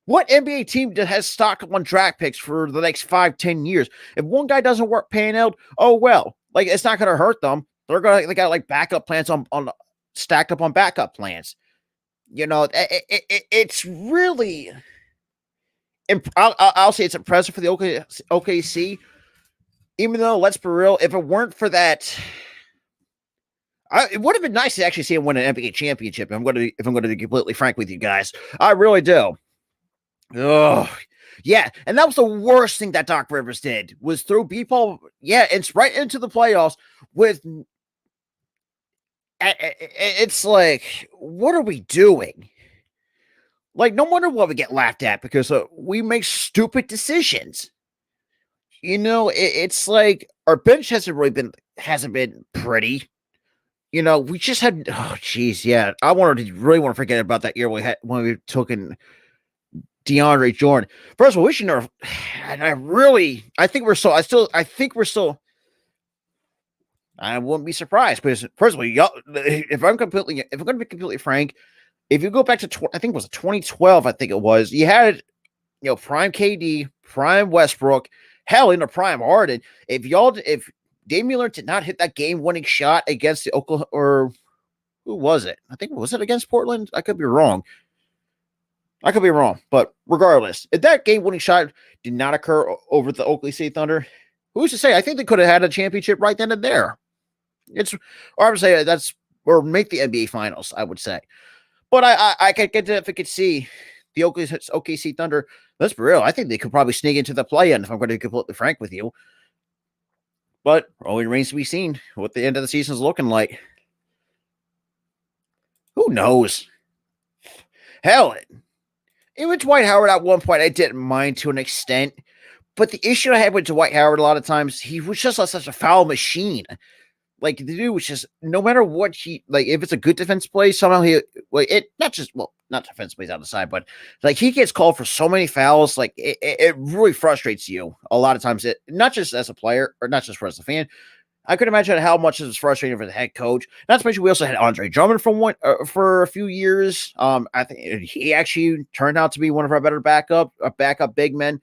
S3: What NBA team has stock on draft picks for the next 5, 10 years? If one guy doesn't work paying out, oh, well. Like, it's not going to hurt them. They got, like, backup plans on stacked up on backup plans. It's really, I'll say it's impressive for the OKC, even though, let's be real, if it weren't for that, it would have been nice to actually see him win an NBA championship. If I'm going to be completely frank with you guys, I really do. Oh, yeah, and that was the worst thing that Doc Rivers did, was throw B-ball, it's right into the playoffs with. It's like, what are we doing? Like, no wonder why we get laughed at, because we make stupid decisions. It's like our bench hasn't been pretty. we just had, oh, geez, yeah. I really want to forget about that year when we took in DeAndre Jordan. First of all, we should never, and I think we're I wouldn't be surprised because, first of all, if I'm going to be completely frank, if you go back to, I think it was 2012, I think it was, you had, prime KD, prime Westbrook, hell, into prime Harden. If Damian Lillard did not hit that game-winning shot against the Oklahoma, or who was it? I think, was it against Portland? I could be wrong. But regardless, if that game-winning shot did not occur over the Oklahoma City Thunder, who's to say? I think they could have had a championship right then and there. I would say or make the NBA Finals, I would say. But I could get to if I could see the OKC Thunder. Let's be real. I think they could probably sneak into the play-in, if I'm going to be completely frank with you. But only remains to be seen what the end of the season is looking like. Who knows? Hell, even Dwight Howard at one point, I didn't mind to an extent. But the issue I had with Dwight Howard a lot of times, he was just such a foul machine. Like, the dude was just, no matter what if it's a good defense play, somehow not defense plays out the side, but like he gets called for so many fouls. Like it really frustrates you a lot of times. Not just as a player or not just as a fan. I could imagine how much it was frustrating for the head coach. Not to mention, we also had Andre Drummond for a few years. I think he actually turned out to be one of our better backup big men.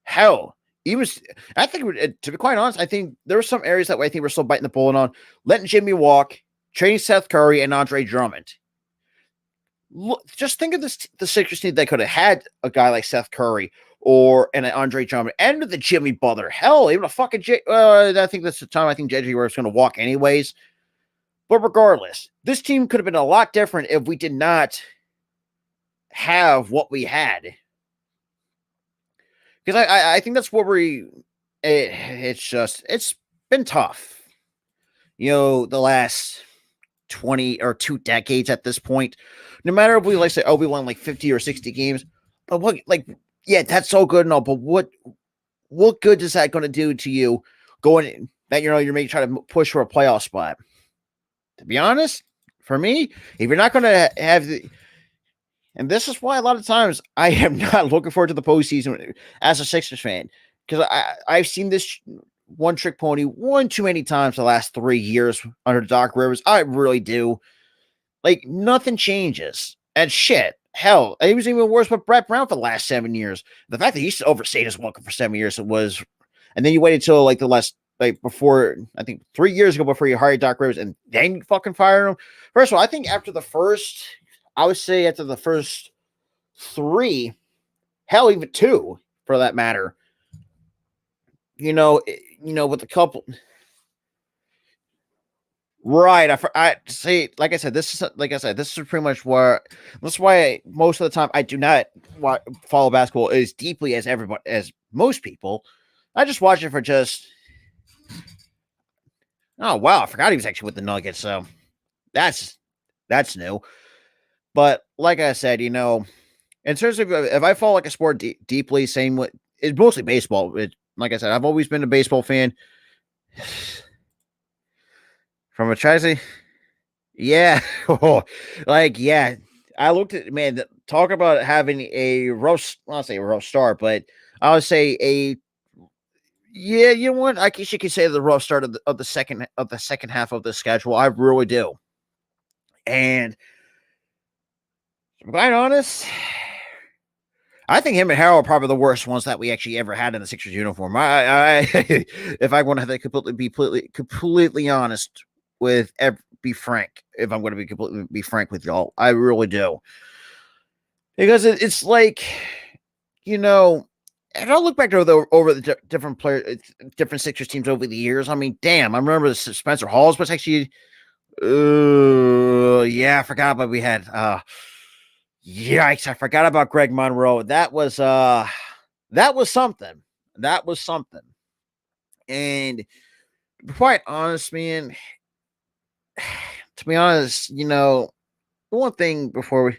S3: Hell, I think, to be quite honest, I think there were some areas that I think we're still biting the bullet on. Letting Jimmy walk, trading Seth Curry and Andre Drummond. Look, just think of the Sixers team that could have had a guy like Seth Curry and an Andre Drummond and the Jimmy Butler. Hell, even a fucking I think that's the time I think JJ was going to walk anyways. But regardless, this team could have been a lot different if we did not have what we had. Because I think that's what it's been tough. The last 20 or 2 decades at this point. No matter if we say, we won like 50 or 60 games, but that's so good and all, but what good is that going to do to you going that you're maybe trying to push for a playoff spot? To be honest, for me, if you're not going to have and this is why a lot of times I am not looking forward to the postseason as a Sixers fan, because I've seen this one trick pony one too many times the last 3 years under Doc Rivers. I really do. Like, nothing changes. And shit, hell, it was even worse with Brett Brown for the last 7 years. The fact that he overstayed his welcome for 7 years, and then you waited till the last, before, I think 3 years ago before you hired Doc Rivers, and then you fucking fired him. First of all, I think after the first 3, hell, even 2 for that matter, with a couple. Right. I see. Like I said, this is pretty much that's why most of the time I do not follow basketball as deeply as most people. I just watch it for oh wow, I forgot he was actually with the Nuggets. So that's new. But like I said, in terms of if I follow a sport deeply, same with it's mostly baseball. Like I said, I've always been a baseball fan. From a Tracy, yeah, yeah. I looked at talk about having a rough. I don't say a rough start, but I would say you know what? I guess you could say the rough start of the second half of the schedule. I really do, and to be quite honest, I think him and Harold are probably the worst ones that we actually ever had in the Sixers uniform. If I want to be completely honest. Be frank, if I'm going to be frank with y'all, I really do, because it's like, and I'll look back over the different players, different Sixers teams over the years. I mean, damn, I remember Spencer Hawes was actually, yeah, I forgot about we had, yikes, I forgot about Greg Monroe. That was something. And to be quite honest, man. To be honest, one thing before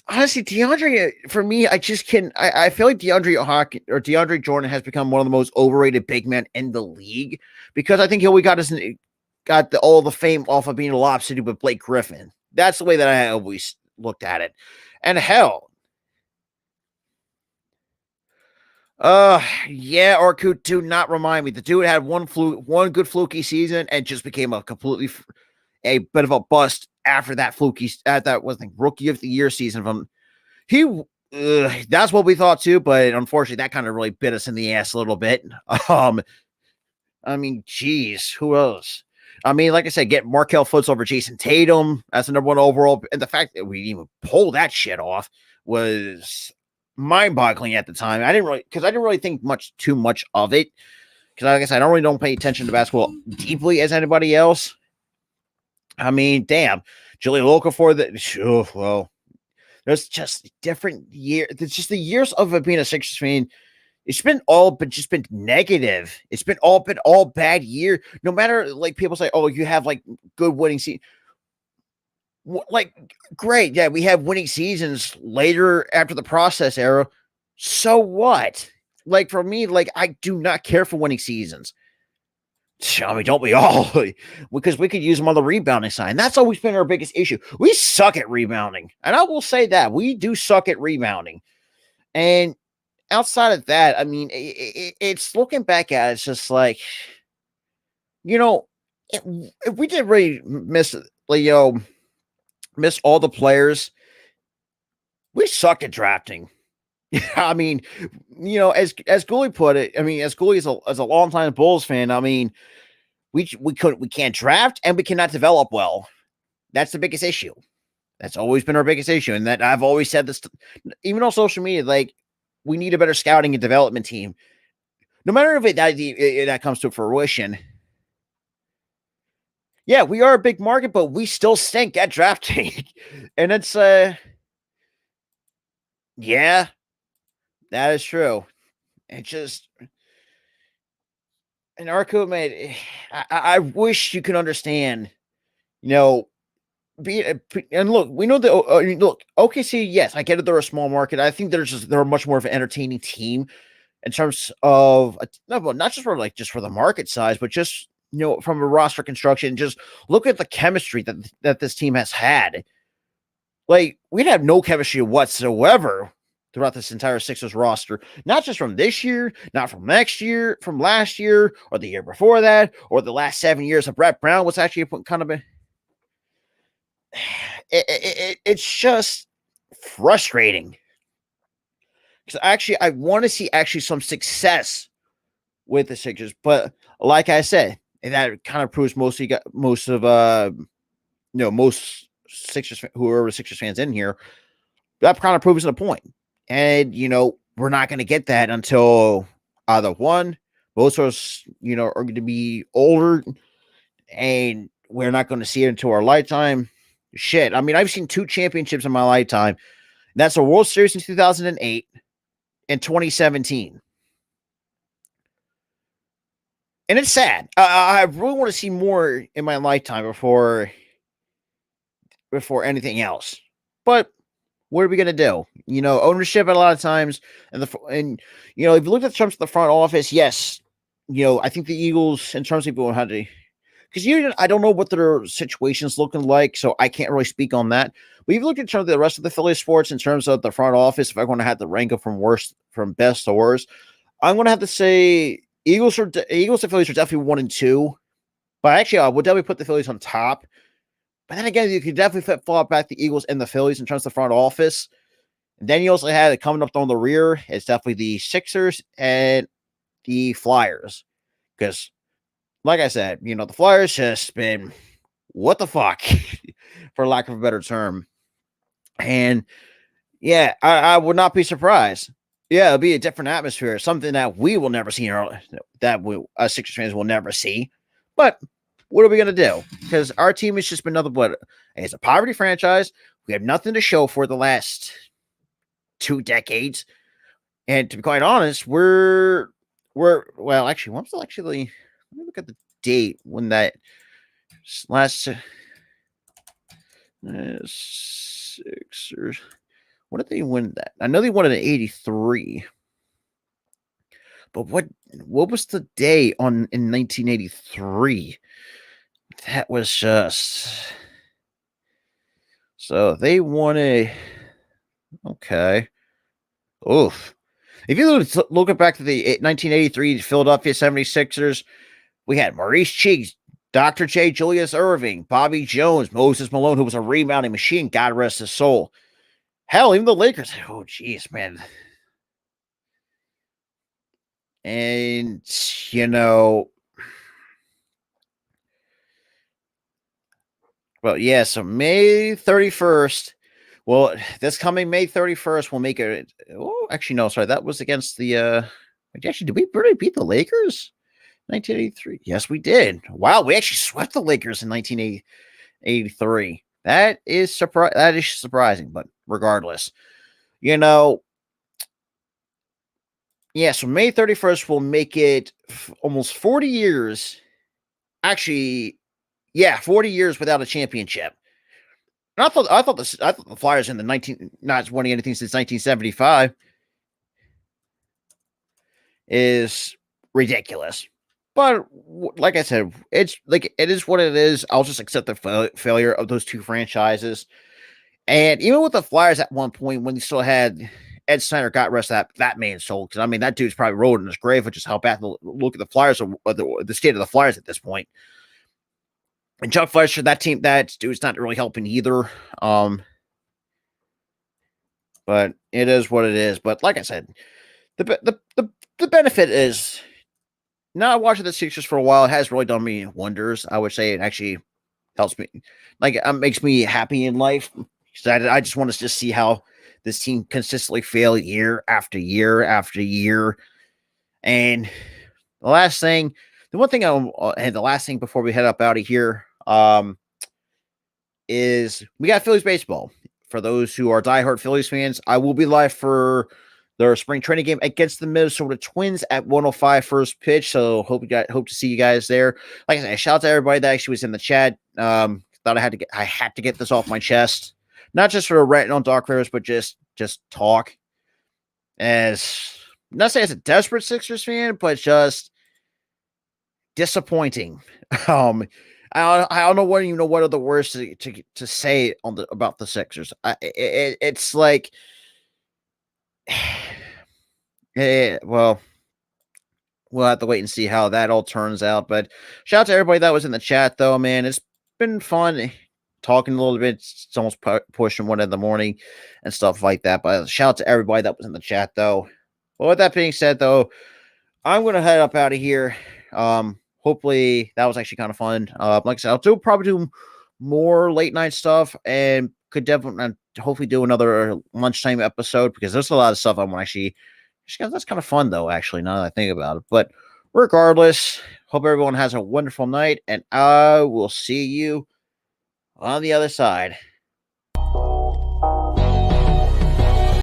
S3: honestly, DeAndre, for me, I just can't. I feel like DeAndre Jordan has become one of the most overrated big men in the league, because I think he only got his got all the fame off of being a Lob City with Blake Griffin. That's the way that I always looked at it. And hell, yeah, Orkut, do not remind me. The dude had one good fluky season and just became a bit of a bust after that that was the rookie of the year season from that's what we thought too, but unfortunately that kind of really bit us in the ass a little bit. I mean, geez, who else? I mean, like I said, get Markelle Fultz over Jason Tatum as the number one overall, and the fact that we even pulled that shit off was mind-boggling at the time. I didn't really think too much of it, because like I said, I don't pay attention to basketball deeply as anybody else. I mean, damn, Julian Okafor. Well, there's just different years. It's just the years of it being a Sixers fan. It's been negative. It's been all bad year. No matter, like, people say, oh, you have like good winning season. Like, great, yeah, we have winning seasons later after the process era. So what? Like, for me, like, I do not care for winning seasons. I mean, don't we all? Because we could use them on the rebounding side. That's always been our biggest issue. We suck at rebounding. And I will say that. We do suck at rebounding. And outside of that, I mean, it's looking back at it, it's just like, you know, if we did really miss all the players, we suck at drafting. I mean, you know, as Gooley put it, I mean, as Gooley as a longtime Bulls fan, I mean, we can't draft and we cannot develop well. That's the biggest issue. That's always been our biggest issue. And that I've always said this, even on social media, like, we need a better scouting and development team. No matter if that comes to fruition. Yeah, we are a big market, but we still stink at drafting. And it's, yeah, that is true. It just, and Arco, man, I wish you could understand, you know, and look, we know that, look, OKC, yes, I get it, they're a small market. I think they're much more of an entertaining team in terms of, not just for the market size, but just, you know, from a roster construction, just look at the chemistry that this team has had. Like, we'd have no chemistry whatsoever throughout this entire Sixers roster, not just from this year, not from next year, from last year, or the year before that, or the last 7 years of Brett Brown was actually kind of it's just frustrating. Because actually, I want to see some success with the Sixers, but like I said, and that kind of proves most Sixers, whoever Sixers fans in here, that kind of proves the point. And, you know, we're not going to get that until either one, both of us, you know, are going to be older, and we're not going to see it until our lifetime. Shit. I mean, I've seen 2 championships in my lifetime. That's a World Series in 2008 and 2017. And it's sad. I really want to see more in my lifetime before anything else. But what are we going to do? You know, ownership at a lot of times, and you know, if you look at the terms of the front office, yes, you know, I think the Eagles, in terms of people how to, because I don't know what their situation's looking like, so I can't really speak on that. But if you look at terms of the rest of the Philly sports in terms of the front office, if I'm going to have to rank them from best to worst, I'm going to have to say Eagles and Phillies are definitely 1 and 2. But actually, I would definitely put the Phillies on top. But then again, you could definitely fall back the Eagles and the Phillies in terms of the front office. And then you also had it coming up on the rear. It's definitely the Sixers and the Flyers. Because, like I said, you know, the Flyers just been, what the fuck, for lack of a better term. And, yeah, I would not be surprised. Yeah, it'll be a different atmosphere, something that we will never see, Sixers fans will never see. But what are we going to do? Because our team has just been nothing but it's a poverty franchise. We have nothing to show for the last 2 decades. And to be quite honest, well, actually, let me look at the date when that last Sixers. When did they win that? I know they won it in 83. But what was the day in 1983? that was just so they won a okay. Oof. If you look back to the 1983 Philadelphia 76ers, we had Maurice Cheeks, Dr. J. Julius Irving, Bobby Jones, Moses Malone, who was a rebounding machine. God rest his soul. Hell, even the Lakers. Oh, jeez, man. And, you know, well, yeah, so May 31st. Well, this coming May 31st, we'll make it. Oh, actually, no, sorry. That was against the. Actually, did we really beat the Lakers? 1983. Yes, we did. Wow, we actually swept the Lakers in 1983. That is surprising, but regardless, you know, yeah. So May 31st will make it almost 40 years. Actually, yeah, 40 years without a championship. And I thought the Flyers in the not winning anything since 1975 is ridiculous. But like I said, it's like it is what it is. I'll just accept the failure of those two franchises. And even with the Flyers at one point, when they still had Ed Snyder, got rest of that man's soul. Because I mean, that dude's probably rolled in his grave, which is how bad look at the Flyers or the state of the Flyers at this point. And Chuck Fletcher, that team, that dude's not really helping either. But it is what it is. But like I said, the benefit is not watching the Sixers for a while. It has really done me wonders. I would say it actually helps me, like it makes me happy in life. I just want to just see how this team consistently fail year after year after year. And the last thing, the last thing before we head up out of here, is we got Phillies baseball. For those who are diehard Phillies fans, I will be live for their spring training game against the Minnesota Twins at 1:05 first pitch. So hope to see you guys there. Like I said, shout out to everybody that actually was in the chat. Thought I had to get this off my chest, not just for ranting on Dark Bears, but just talk. As not say as a desperate Sixers fan, but just disappointing. I don't know what are the words to say about the Sixers. It's like, well, we'll have to wait and see how that all turns out. But shout out to everybody that was in the chat, though, man. It's been fun talking a little bit. It's almost pushing 1 in the morning and stuff like that. But shout out to everybody that was in the chat, though. Well, with that being said, though, I'm going to head up out of here. Hopefully that was actually kind of fun. Like I said, I'll probably do more late night stuff and could definitely hopefully do another lunchtime episode because there's a lot of stuff I want actually. That's kind of fun though, actually, now that I think about it. But regardless, hope everyone has a wonderful night and I will see you on the other side.